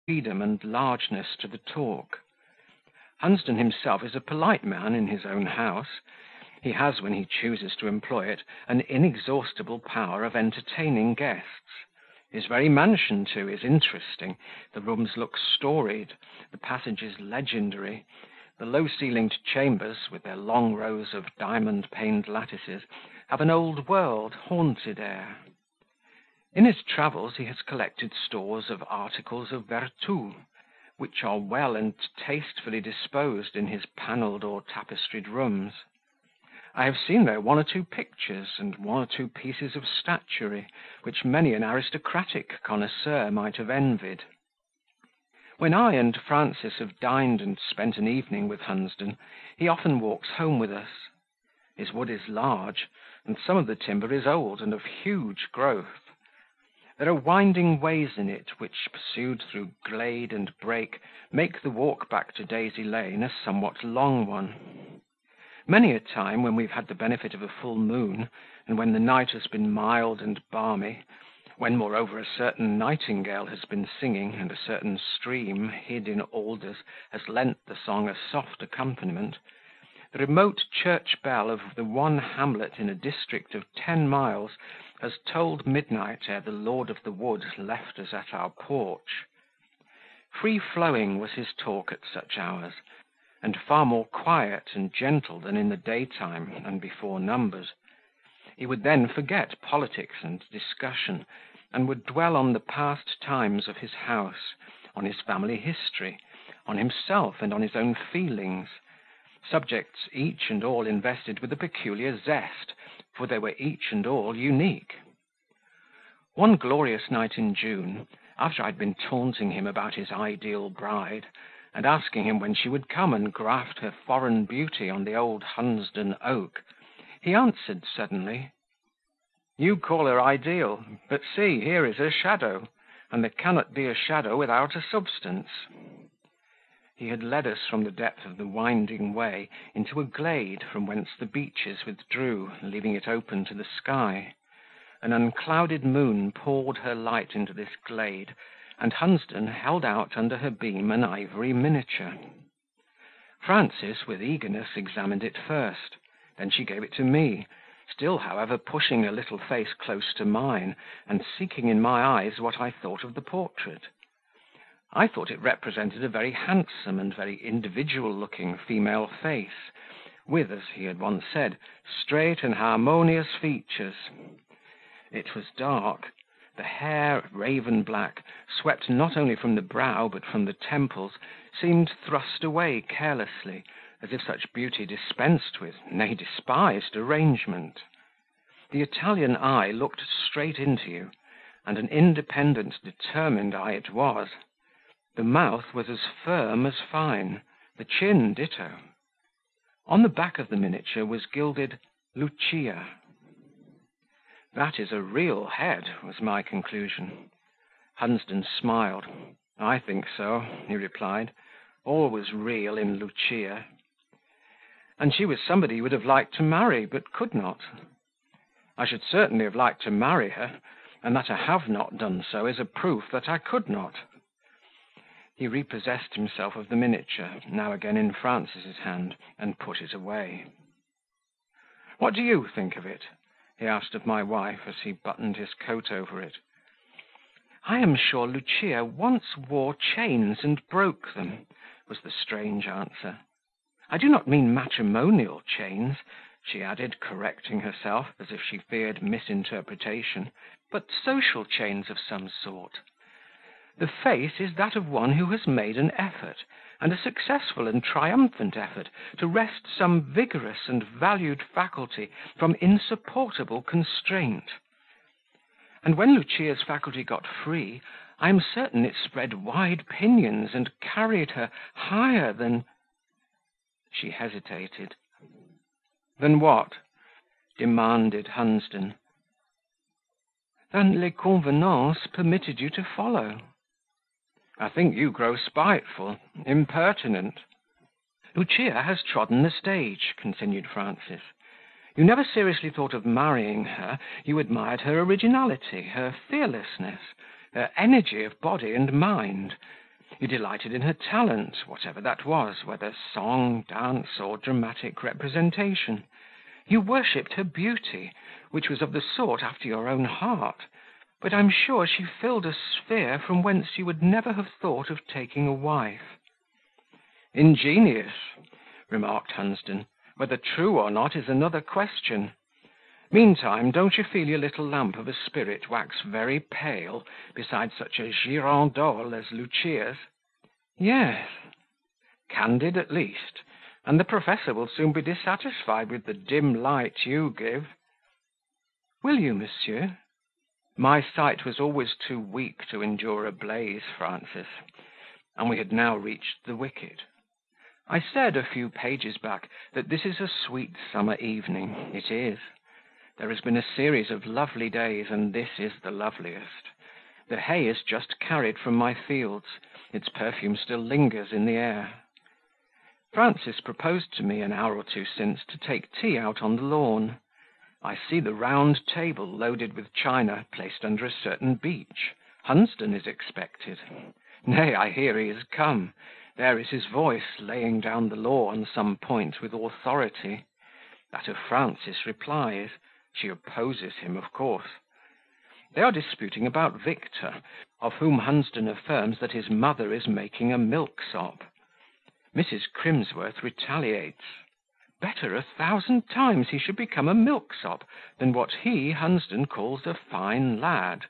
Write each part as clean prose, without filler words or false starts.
freedom and largeness to the talk. Hunsden himself is a polite man in his own house. He has, when he chooses to employ it, an inexhaustible power of entertaining guests. His very mansion, too, is interesting. The rooms look storied, the passages legendary. The low-ceilinged chambers, with their long rows of diamond-paned lattices, have an old-world, haunted air. In his travels he has collected stores of articles of vertu, which are well and tastefully disposed in his panelled or tapestried rooms. I have seen there one or two pictures and one or two pieces of statuary, which many an aristocratic connoisseur might have envied. When I and Frances have dined and spent an evening with Hunsden, he often walks home with us. His wood is large, and some of the timber is old and of huge growth. There are winding ways in it, which, pursued through glade and brake, make the walk back to Daisy Lane a somewhat long one. Many a time, when we've had the benefit of a full moon, and when the night has been mild and balmy, when, moreover, a certain nightingale has been singing, and a certain stream, hid in alders, has lent the song a soft accompaniment, the remote church bell of the one hamlet in a district of 10 miles has tolled midnight ere the lord of the wood left us at our porch. Free-flowing was his talk at such hours, and far more quiet and gentle than in the daytime and before numbers. He would then forget politics and discussion, and would dwell on the past times of his house, on his family history, on himself and on his own feelings, subjects each and all invested with a peculiar zest, for they were each and all unique. One glorious night in June, after I had been taunting him about his ideal bride, and asking him when she would come and graft her foreign beauty on the old Hunsden oak, he answered suddenly, "You call her ideal, but see, here is her shadow, and there cannot be a shadow without a substance." He had led us from the depth of the winding way into a glade from whence the beeches withdrew, leaving it open to the sky. An unclouded moon poured her light into this glade, and Hunsden held out under her beam an ivory miniature. Frances, with eagerness, examined it first, then she gave it to me, still, however, pushing her little face close to mine, and seeking in my eyes what I thought of the portrait. I thought it represented a very handsome and very individual-looking female face, with, as he had once said, straight and harmonious features. It was dark. The hair, raven black, swept not only from the brow but from the temples, seemed thrust away carelessly, as if such beauty dispensed with, nay, despised arrangement. The Italian eye looked straight into you, and an independent, determined eye it was. The mouth was as firm as fine, the chin ditto. On the back of the miniature was gilded Lucia. "That is a real head," was my conclusion. Hunsden smiled. "I think so," he replied. "All was real in Lucia." "And she was somebody you would have liked to marry, but could not." "I should certainly have liked to marry her, and that I have not done so is a proof that I could not." He repossessed himself of the miniature, now again in Frances's hand, and put it away. "What do you think of it?" he asked of my wife, as he buttoned his coat over it. "I am sure Lucia once wore chains and broke them," was the strange answer. "I do not mean matrimonial chains," she added, correcting herself, as if she feared misinterpretation, "but social chains of some sort. The face is that of one who has made an effort, and a successful and triumphant effort, to wrest some vigorous and valued faculty from insupportable constraint. And when Lucia's faculty got free, I am certain it spread wide pinions and carried her higher than..." She hesitated. "Than what?" demanded Hunsden. "Than les convenances permitted you to follow." "I think you grow spiteful, impertinent." "Lucia has trodden the stage," continued Frances. "You never seriously thought of marrying her. You admired her originality, her fearlessness, her energy of body and mind. You delighted in her talent, whatever that was, whether song, dance, or dramatic representation. You worshipped her beauty, which was of the sort after your own heart, but I'm sure she filled a sphere from whence you would never have thought of taking a wife." "Ingenious," remarked Hunsden. "Whether true or not is another question. Meantime, don't you feel your little lamp of a spirit wax very pale beside such a girandole as Lucia's?" "Yes." "Candid at least; and the professor will soon be dissatisfied with the dim light you give." "Will you, monsieur?" "My sight was always too weak to endure a blaze, Frances." And we had now reached the wicket. "I said, a few pages back, that this is a sweet summer evening. It is. There has been a series of lovely days, and this is the loveliest. The hay is just carried from my fields; its perfume still lingers in the air. Frances proposed to me, an hour or two since, to take tea out on the lawn. I see the round table, loaded with china, placed under a certain beech. Hunsden is expected. Nay, I hear he is come. There is his voice, laying down the law on some point with authority. That of Frances replies. She opposes him, of course. They are disputing about Victor, of whom Hunsden affirms that his mother is making a milksop. Mrs. Crimsworth retaliates. Better 1,000 times he should become a milksop than what he, Hunsden, calls a fine lad.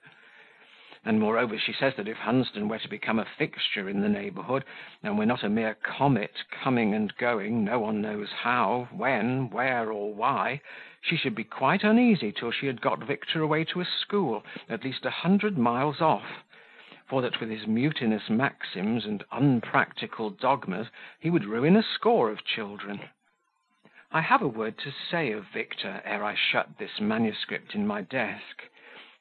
And moreover, she says that if Hunsden were to become a fixture in the neighbourhood, and were not a mere comet coming and going, no one knows how, when, where, or why, she should be quite uneasy till she had got Victor away to a school, at least 100 miles off, for that with his mutinous maxims and unpractical dogmas he would ruin a score of children. I have a word to say of Victor ere I shut this manuscript in my desk,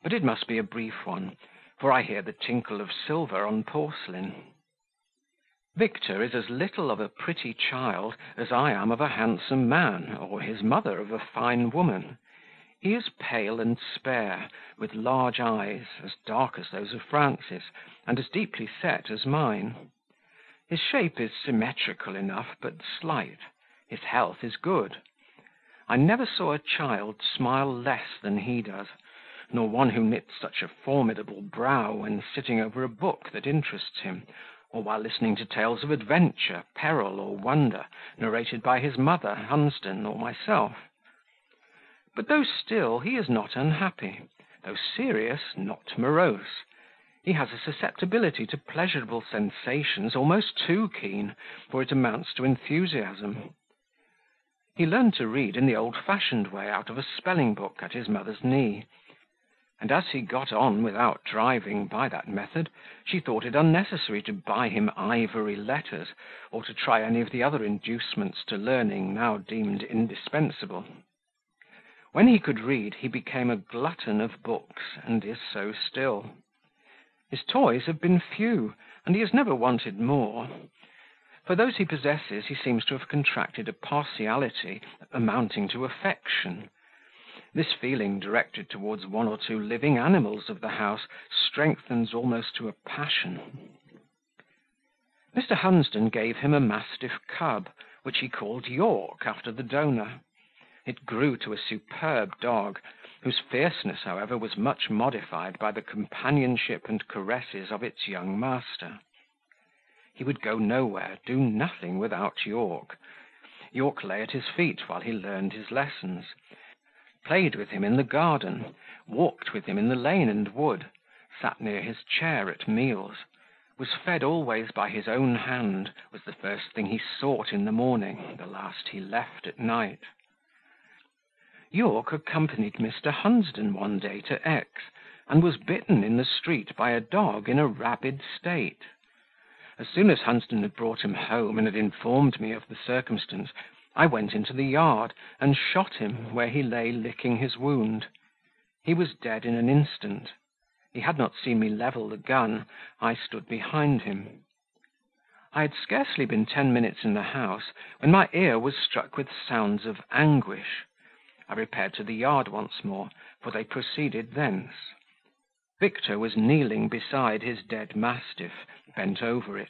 but it must be a brief one, for I hear the tinkle of silver on porcelain. Victor is as little of a pretty child as I am of a handsome man, or his mother of a fine woman. He is pale and spare, with large eyes, as dark as those of Frances, and as deeply set as mine. His shape is symmetrical enough, but slight. His health is good. I never saw a child smile less than he does, nor one who knits such a formidable brow when sitting over a book that interests him, or while listening to tales of adventure, peril, or wonder, narrated by his mother, Hunsden, or myself. But though still, he is not unhappy; though serious, not morose. He has a susceptibility to pleasurable sensations almost too keen, for it amounts to enthusiasm. He learned to read in the old-fashioned way out of a spelling-book at his mother's knee, and as he got on without driving by that method, she thought it unnecessary to buy him ivory letters, or to try any of the other inducements to learning now deemed indispensable. When he could read, he became a glutton of books, and is so still. His toys have been few, and he has never wanted more. For those he possesses, he seems to have contracted a partiality amounting to affection. This feeling, directed towards one or two living animals of the house, strengthens almost to a passion. Mr. Hunsden gave him a mastiff cub, which he called York, after the donor. It grew to a superb dog, whose fierceness, however, was much modified by the companionship and caresses of its young master. He would go nowhere, do nothing without York. York lay at his feet while he learned his lessons, played with him in the garden, walked with him in the lane and wood, sat near his chair at meals, was fed always by his own hand, was the first thing he sought in the morning, the last he left at night. York accompanied Mr. Hunsden one day to X, and was bitten in the street by a dog in a rabid state. As soon as Hunsden had brought him home and had informed me of the circumstance, I went into the yard and shot him where he lay licking his wound. He was dead in an instant. He had not seen me level the gun. I stood behind him. I had scarcely been 10 minutes in the house when my ear was struck with sounds of anguish. I repaired to the yard once more, for they proceeded thence. Victor was kneeling beside his dead mastiff, bent over it.